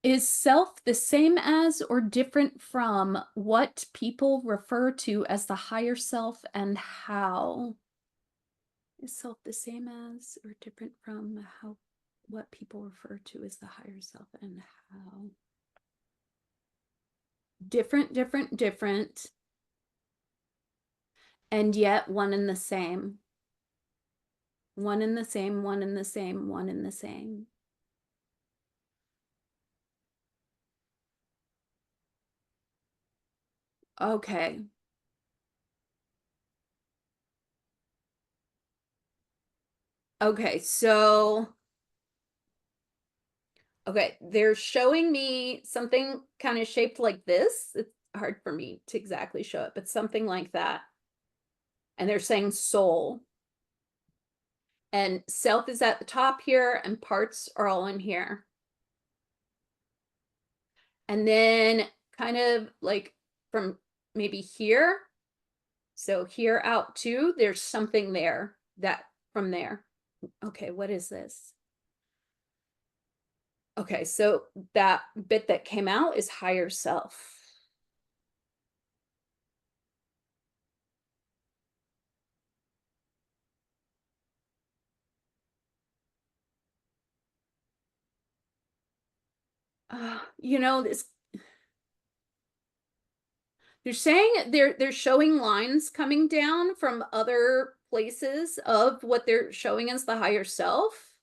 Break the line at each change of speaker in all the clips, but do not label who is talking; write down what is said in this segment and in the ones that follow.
Is self the same as or different from what people refer to as the higher self, and how? Is self the same as or different from what people refer to as the higher self, and how? Different, different, different, and yet one and the same. One and the same, one and the same, one and the same. Okay. Okay, so they're showing me something kind of shaped like this. It's hard for me to exactly show it, but something like that. And they're saying soul. And self is at the top here, and parts are all in here. And then kind of like from maybe here, so here out too, there's something there that from there. Okay, what is this? Okay, so that bit that came out is higher self. This, they're saying they're showing lines coming down from other places of what they're showing as the higher self.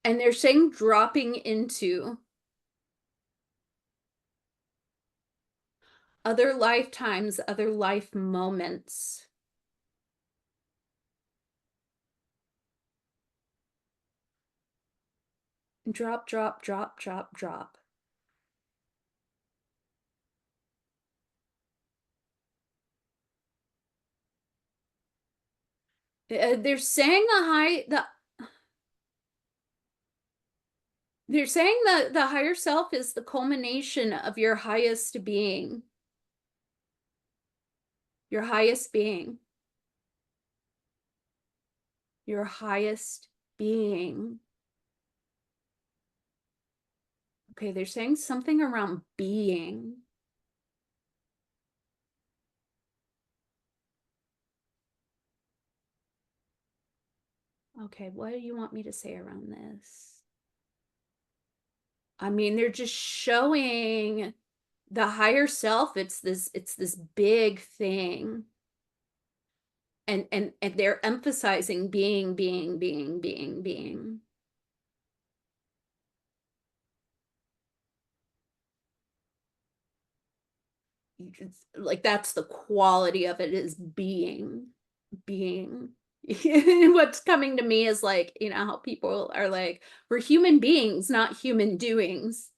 And they're saying dropping into other lifetimes, other life moments. Drop, drop, drop, drop, drop. They're saying they're saying that the higher self is the culmination of your highest being. Your highest being. Your highest being. Okay, they're saying something around being. Okay, what do you want me to say around this? I mean, they're just showing the higher self. It's this big thing. And they're emphasizing being, being, being, being, being. Like that's the quality of it, is being, being. What's coming to me is like, how people are like, we're human beings, not human doings.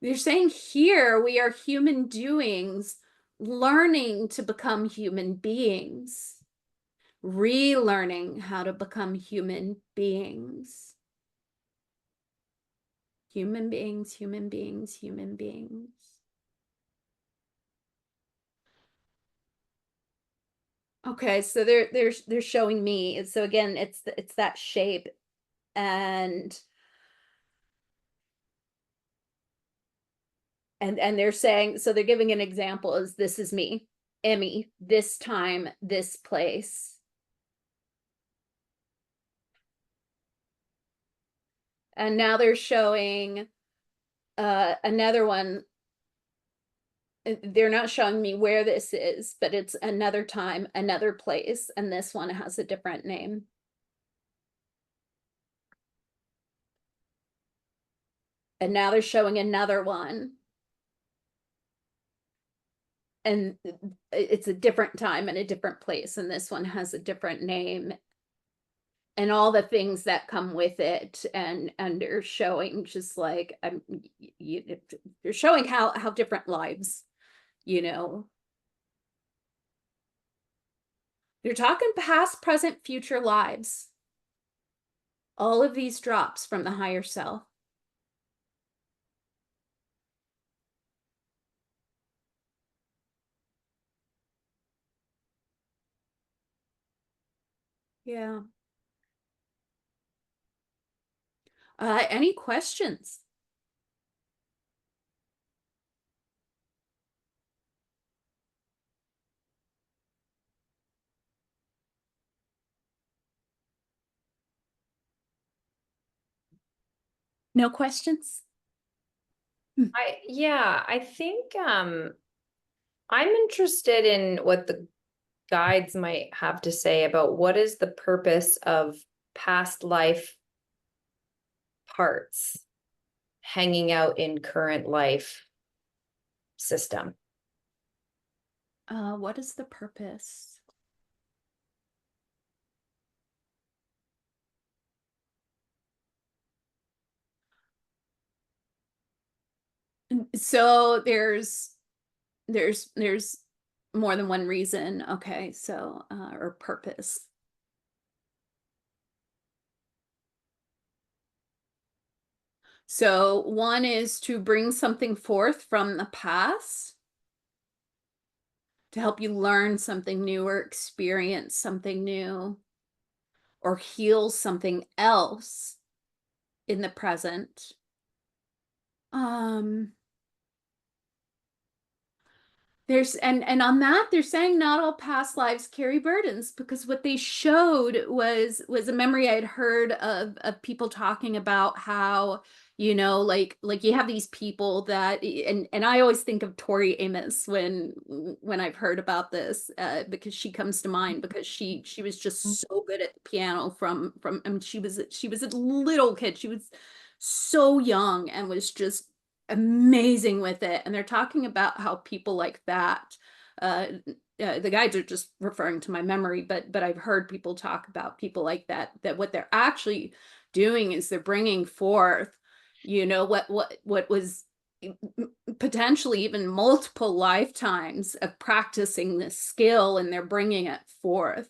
They're saying here we are human doings learning to become human beings, relearning how to become human beings. Human beings, human beings, human beings. Okay, so they're showing me. So again, it's that shape, and and they're saying, so they're giving an example as this is me, Emmy, this time, this place. And now they're showing another one. They're not showing me where this is, but it's another time, another place, and this one has a different name. And now they're showing another one, and it's a different time and a different place, and this one has a different name, and all the things that come with it. And they're showing just like they're showing how different lives, you know they're talking past, present, future lives, all of these drops from the higher self. Yeah. Any questions? No questions?
I think I'm interested in what the guides might have to say about what is the purpose of past life parts hanging out in current life system.
What is the purpose? So there's more than one reason. Okay, so or purpose. So one is to bring something forth from the past to help you learn something new or experience something new or heal something else in the present. Um There's and on that they're saying not all past lives carry burdens, because what they showed was a memory I'd heard of people talking about how, like you have these people that, and I always think of Tori Amos when I've heard about this, because she comes to mind, because she was just so good at the piano from I mean, she was a little kid. She was so young and was just amazing with it. And they're talking about how people like that, uh, the guides are just referring to my memory, but I've heard people talk about people like that, that what they're actually doing is they're bringing forth, what was potentially even multiple lifetimes of practicing this skill, and they're bringing it forth.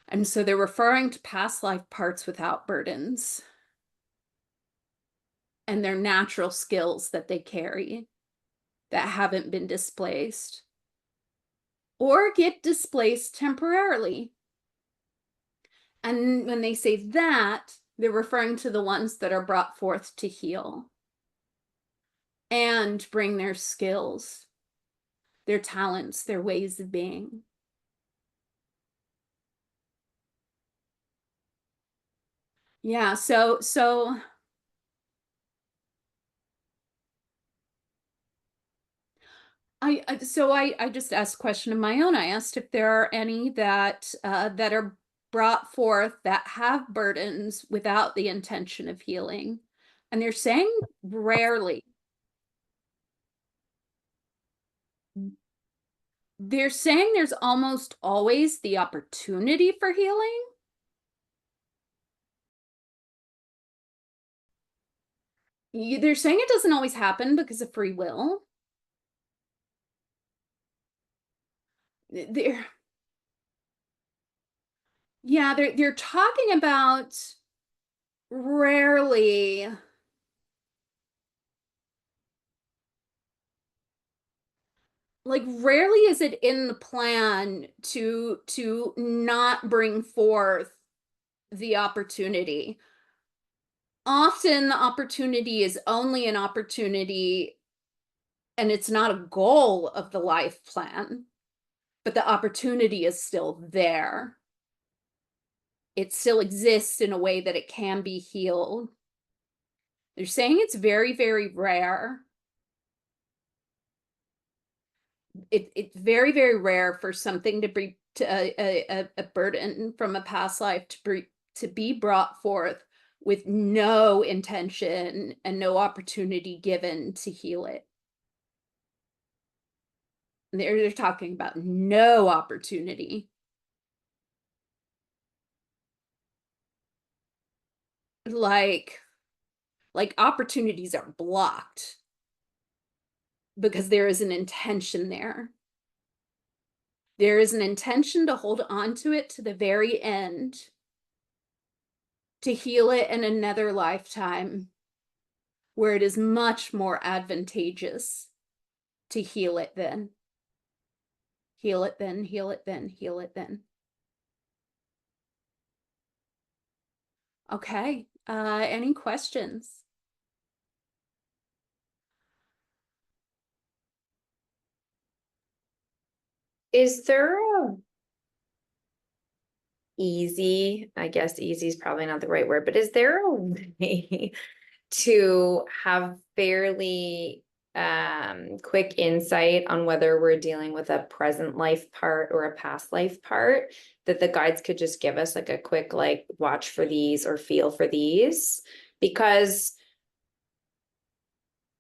And so they're referring to past life parts without burdens and their natural skills that they carry that haven't been displaced or get displaced temporarily. And when they say that, they're referring to the ones that are brought forth to heal and bring their skills, their talents, their ways of being. Yeah, so I just asked a question of my own. I asked if there are any that are brought forth that have burdens without the intention of healing. And they're saying rarely. They're saying there's almost always the opportunity for healing. They're saying it doesn't always happen because of free will. They're Yeah, they're talking about rarely, like rarely is it in the plan to not bring forth the opportunity. Often the opportunity is only an opportunity, and it's not a goal of the life plan, but the opportunity is still there. It still exists in a way that it can be healed. They're saying it's very, very rare. It's very, very rare for something to be to a burden from a past life to be brought forth with no intention and no opportunity given to heal it. They're talking about no opportunity. Like like opportunities are blocked because there is an intention there. There is an intention to hold on to it to the very end, to heal it in another lifetime where it is much more advantageous to heal it then. Heal it then, heal it then, heal it then. Okay. Any questions?
Is there a easy, I guess easy is probably not the right word, but is there a way to have fairly quick insight on whether we're dealing with a present life part or a past life part, that the guides could just give us like a quick like watch for these or feel for these? Because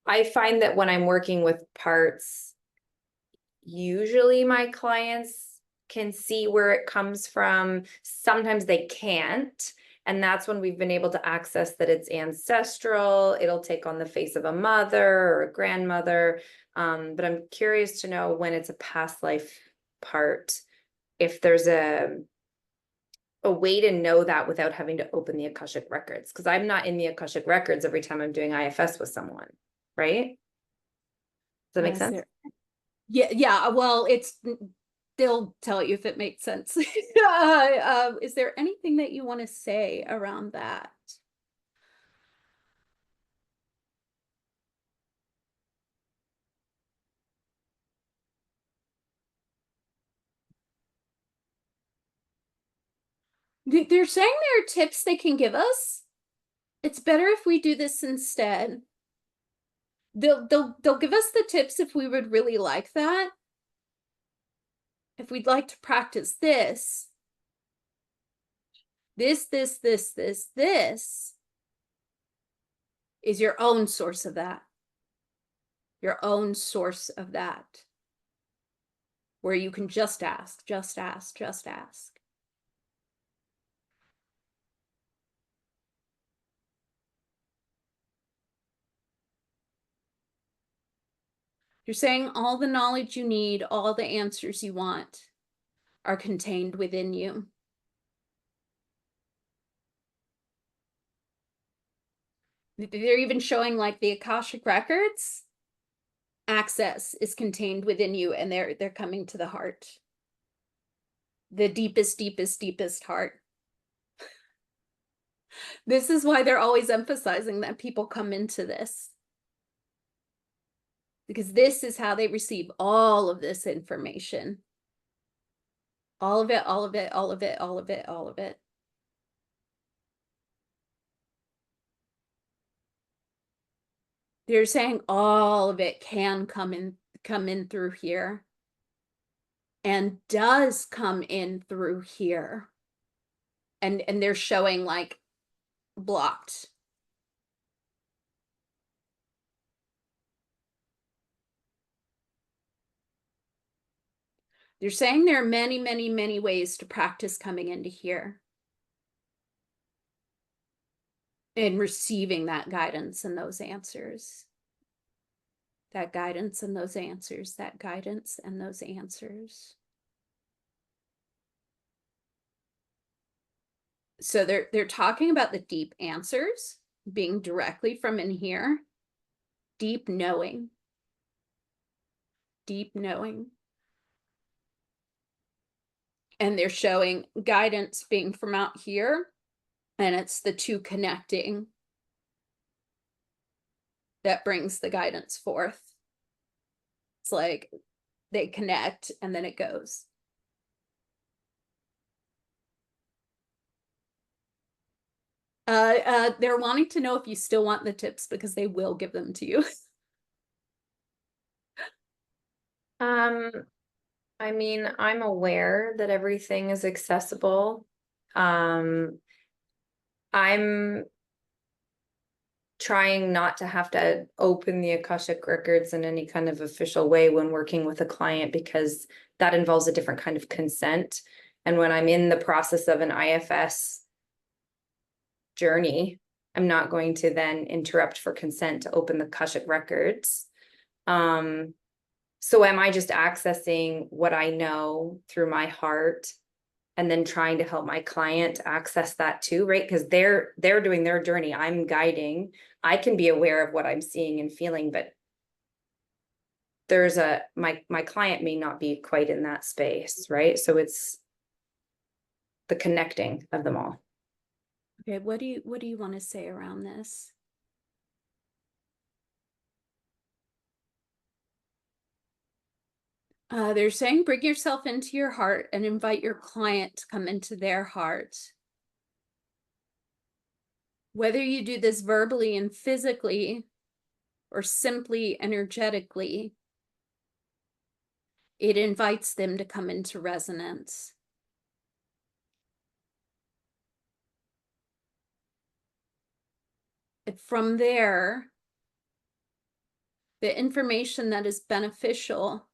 I find that when I'm working with parts, usually my clients can see where it comes from. Sometimes they can't. And that's when we've been able to access that it's ancestral. It'll take on the face of a mother or a grandmother. But I'm curious to know when it's a past life part, if there's a way to know that without having to open the Akashic records. Because I'm not in the Akashic records every time I'm doing IFS with someone, right? Does that make
Is
sense?
there yeah, well, they'll tell you if it makes sense. Is there anything that you want to say around that? They're saying there are tips they can give us. It's better if we do this instead. They'll give us the tips if we would really like that. If we'd like to practice this is your own source of that. Your own source of that. Where you can just ask, just ask, just ask. You're saying all the knowledge you need, all the answers you want are contained within you. They're even showing like the Akashic records. Access is contained within you, and they're coming to the heart. The deepest, deepest, deepest heart. This is why they're always emphasizing that people come into this. Because this is how they receive all of this information. All of it, all of it, all of it, all of it, all of it. They're saying all of it can come in through here. And does come in through here. And they're showing like blocked. They're saying there are many, many, many ways to practice coming into here. And receiving that guidance and those answers. That guidance and those answers, that guidance and those answers. So they're talking about the deep answers being directly from in here. Deep knowing. Deep knowing. And they're showing guidance being from out here. And it's the two connecting that brings the guidance forth. It's like they connect and then it goes. They're wanting to know if you still want the tips because they will give them to you.
I mean, I'm aware that everything is accessible. I'm trying not to have to open the Akashic records in any kind of official way when working with a client, because that involves a different kind of consent. And when I'm in the process of an IFS journey, I'm not going to then interrupt for consent to open the Akashic records. So am I just accessing what I know through my heart and then trying to help my client access that too, right? Because they're doing their journey. I'm guiding. I can be aware of what I'm seeing and feeling, but there's my client may not be quite in that space, right? So it's the connecting of them all.
Okay, what do you want to say around this? They're saying bring yourself into your heart and invite your client to come into their heart. Whether you do this verbally and physically or simply energetically, it invites them to come into resonance. And from there, the information that is beneficial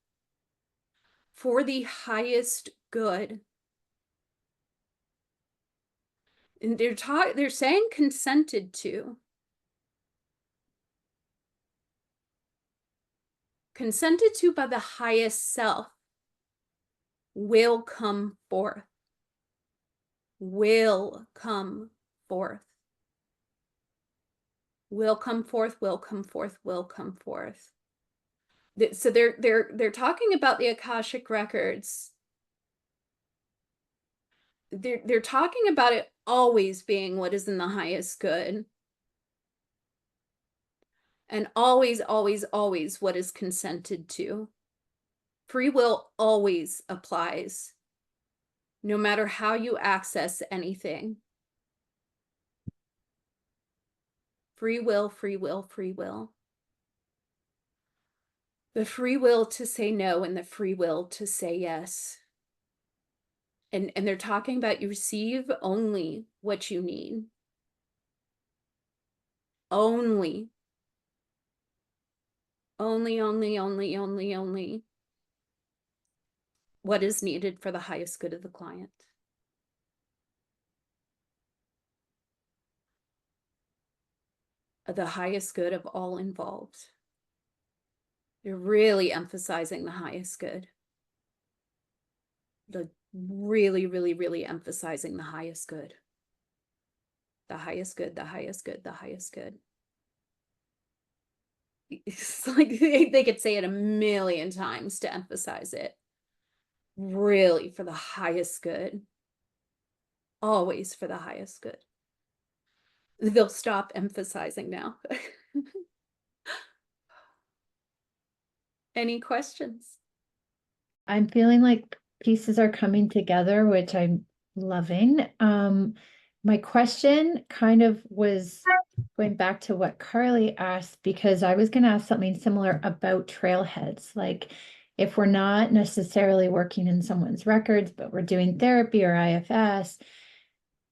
for the highest good. And they're saying consented to. Consented to by the highest self will come forth. Will come forth. Will come forth, will come forth, will come forth. So they're talking about the Akashic Records. They're talking about it always being what is in the highest good. And always, always, always what is consented to. Free will always applies, no matter how you access anything. Free will, free will, free will. The free will to say no and the free will to say yes. And they're talking about you receive only what you need. Only. Only what is needed for the highest good of the client. The highest good of all involved. They're really emphasizing the highest good. The really, really, really emphasizing the highest good. The highest good, the highest good, the highest good. It's like they could say it a million times to emphasize it. Really, for the highest good. Always for the highest good. They'll stop emphasizing now. Any questions?
I'm feeling like pieces are coming together, which I'm loving. My question kind of was going back to what Carly asked, because I was going to ask something similar about trailheads. Like, if we're not necessarily working in someone's records, but we're doing therapy or IFS,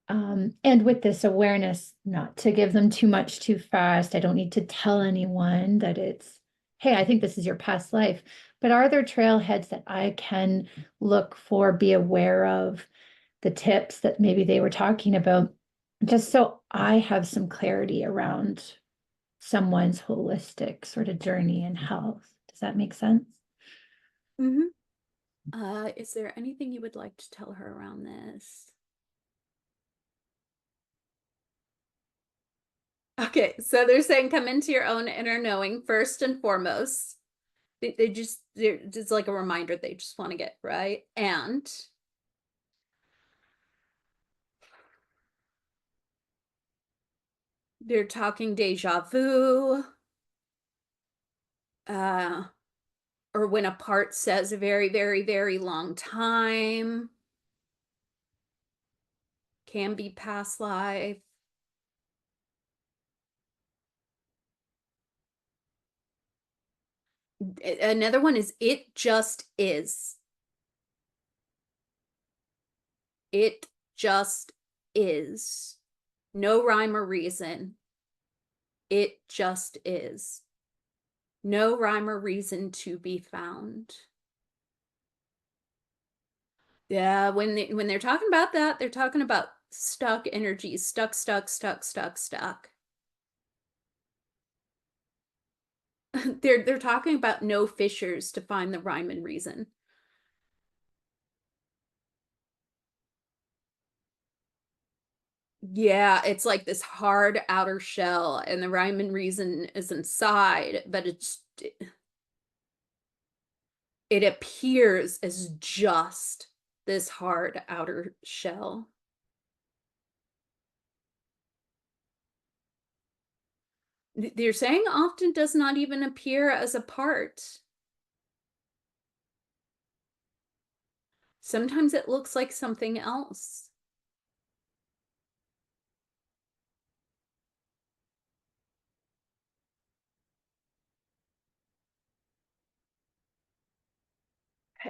and with this awareness, not to give them too much too fast. I don't need to tell anyone that it's, hey, I think this is your past life. But are there trailheads that I can look for, be aware of, the tips that maybe they were talking about, just so I have some clarity around someone's holistic sort of journey and health? Does that make sense?
Mm-hmm. Is there anything you would like to tell her around this? Okay, so they're saying come into your own inner knowing first and foremost. They're just like a reminder they just want to get right. And they're talking deja vu. Or when a part says a very, very, very long time. Can be past life. Another one is it just is. It just is. No rhyme or reason. It just is. No rhyme or reason to be found. Yeah, when they're talking about that, they're talking about stuck energies, stuck. They're talking about no fissures to find the rhyme and reason. Yeah, it's like this hard outer shell, and the rhyme and reason is inside, but it appears as just this hard outer shell. They're saying often does not even appear as a part. Sometimes it looks like something else.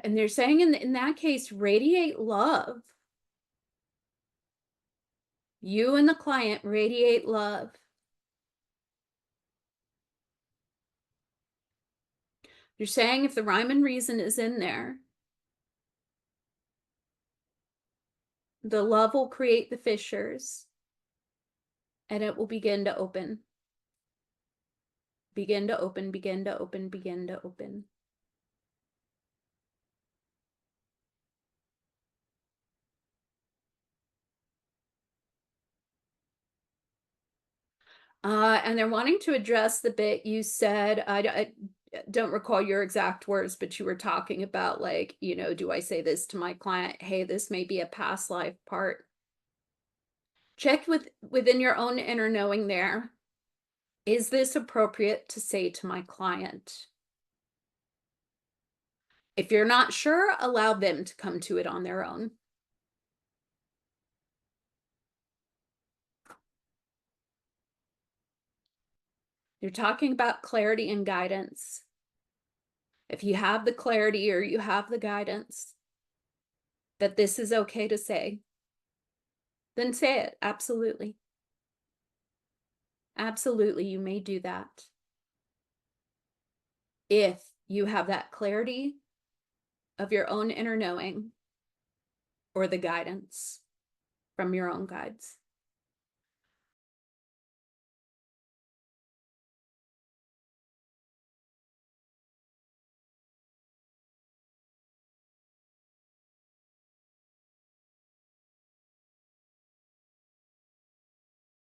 And they're saying in that case, radiate love. You and the client radiate love. You're saying if the rhyme and reason is in there, the love will create the fissures and it will begin to open. Begin to open, begin to open, begin to open. And they're wanting to address the bit you said, I don't recall your exact words, but you were talking about like, you know, do I say this to my client? Hey, this may be a past life part. Check within your own inner knowing there. Is this appropriate to say to my client? If you're not sure, allow them to come to it on their own. You're talking about clarity and guidance. If you have the clarity or you have the guidance that this is okay to say, then say it. Absolutely. Absolutely, you may do that. If you have that clarity of your own inner knowing or the guidance from your own guides.